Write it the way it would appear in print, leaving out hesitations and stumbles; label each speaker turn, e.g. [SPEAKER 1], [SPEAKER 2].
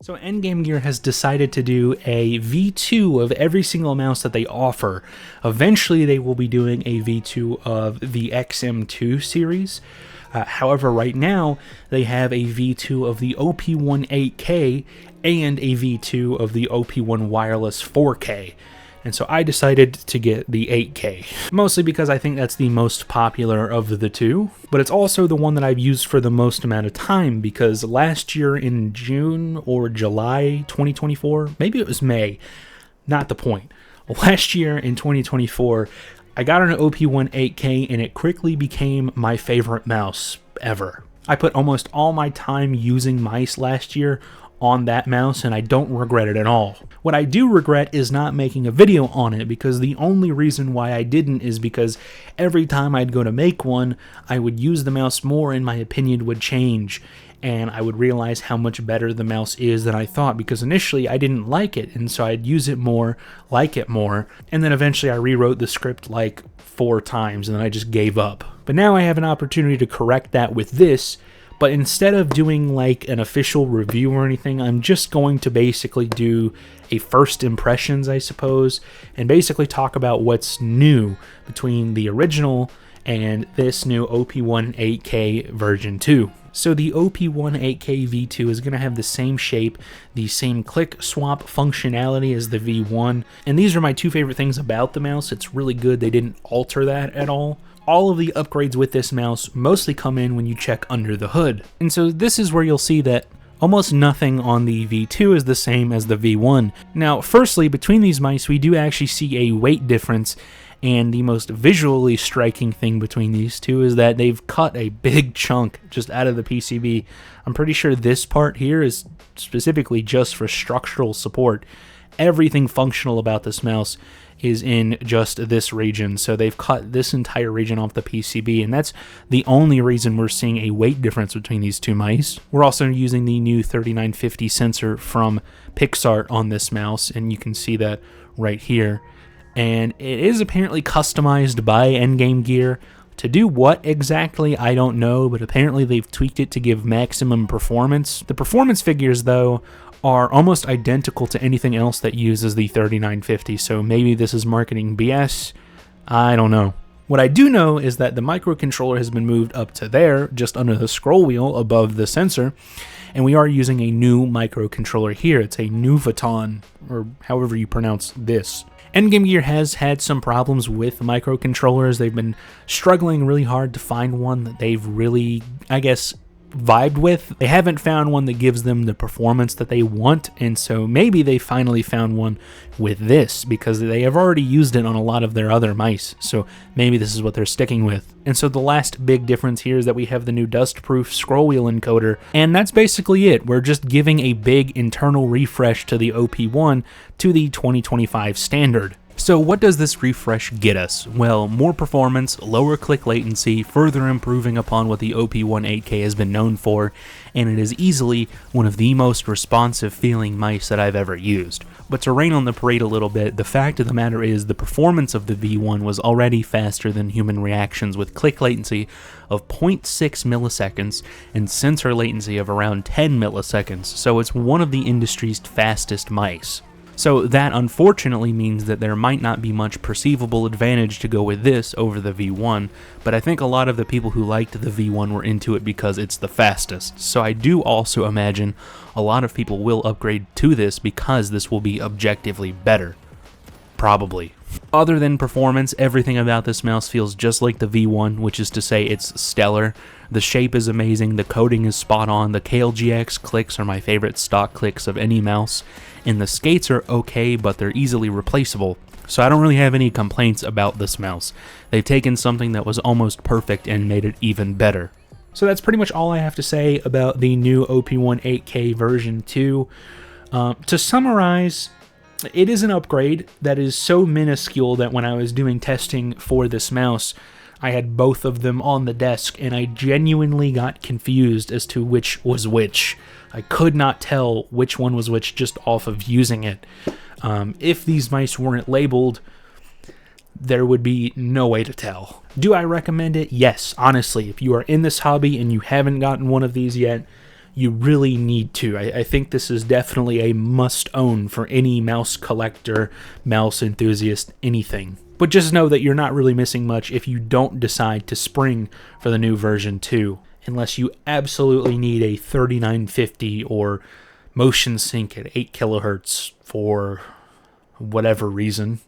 [SPEAKER 1] So Endgame Gear has decided to do a V2 of every single mouse that they offer. Eventually they will be doing a V2 of the XM2 series. However, right now they have a V2 of the OP18K and a V2 of the OP1 Wireless 4K. And so I decided to get the 8K, mostly because I think that's the most popular of the two, but it's also the one that I've used for the most amount of time, because last year in June or July 2024, maybe it was May, not the point. Last year in 2024, I got an OP1 8K and it quickly became my favorite mouse ever. I put almost all my time using mice last year on that mouse, and I don't regret it at all. What I do regret is not making a video on it, because the only reason why I didn't is because every time I'd go to make one, I would use the mouse more and my opinion would change, and I would realize how much better the mouse is than I thought, because initially I didn't like it, and so I'd use it more, like it more, and then eventually I rewrote the script like 4 times, and then I just gave up. But now I have an opportunity to correct that with this. But instead of doing like an official review or anything, I'm just going to basically do a first impressions, I suppose, and basically talk about what's new between the original and this new OP18K version 2. So the OP18K V2 is going to have the same shape, the same click swap functionality as the V1, and these are my 2 favorite things about the mouse. It's really good they didn't alter that at all. All of the upgrades with this mouse mostly come in when you check under the hood. And so this is where you'll see that almost nothing on the V2 is the same as the V1. Now, firstly, between these mice, we do actually see a weight difference, and the most visually striking thing between these two is that they've cut a big chunk just out of the PCB. I'm pretty sure this part here is specifically just for structural support. Everything functional about this mouse is in just this region, so they've cut this entire region off the PCB, and that's the only reason we're seeing a weight difference between these two mice. We're also using the new 3950 sensor from PixArt on this mouse, and you can see that right here. And it is apparently customized by Endgame Gear. To do what exactly, I don't know, but apparently they've tweaked it to give maximum performance. The performance figures, though, are almost identical to anything else that uses the 3950, so maybe this is marketing BS. I don't know. What I do know is that the microcontroller has been moved up to there, just under the scroll wheel above the sensor, and we are using a new microcontroller here. It's a Nuvoton, or however you pronounce this. Endgame Gear has had some problems with microcontrollers. They've been struggling really hard to find one that they've really, I guess, vibed with. They haven't found one that gives them the performance that they want, and so maybe they finally found one with this, because they have already used it on a lot of their other mice, so maybe this is what they're sticking with. And so the last big difference here is that we have the new dust-proof scroll wheel encoder, and that's basically it. We're just giving a big internal refresh to the OP1 to the 2025 standard. So what does this refresh get us? Well, more performance, lower click latency, further improving upon what the OP18K has been known for, and it is easily one of the most responsive feeling mice that I've ever used. But to rain on the parade a little bit, the fact of the matter is the performance of the V1 was already faster than human reactions, with click latency of 0.6 milliseconds and sensor latency of around 10 milliseconds, so it's one of the industry's fastest mice. So that unfortunately means that there might not be much perceivable advantage to go with this over the V1, but I think a lot of the people who liked the V1 were into it because it's the fastest. So I do also imagine a lot of people will upgrade to this because this will be objectively better. Probably. Other than performance, everything about this mouse feels just like the V1, which is to say it's stellar. The shape is amazing, the coding is spot on, the KLGX clicks are my favorite stock clicks of any mouse, and the skates are okay, but they're easily replaceable. So I don't really have any complaints about this mouse. They've taken something that was almost perfect and made it even better. So that's pretty much all I have to say about the new OP18K version 2. To summarize, it is an upgrade that is so minuscule that when I was doing testing for this mouse, I had both of them on the desk, and I genuinely got confused as to which was which. I could not tell which one was which just off of using it. If these mice weren't labeled, there would be no way to tell. Do I recommend it? Yes, honestly. If you are in this hobby and you haven't gotten one of these yet, you really need to. I think this is definitely a must-own for any mouse collector, mouse enthusiast, anything. But just know that you're not really missing much if you don't decide to spring for the new version 2, unless you absolutely need a 3950 or motion sync at 8 kilohertz for whatever reason.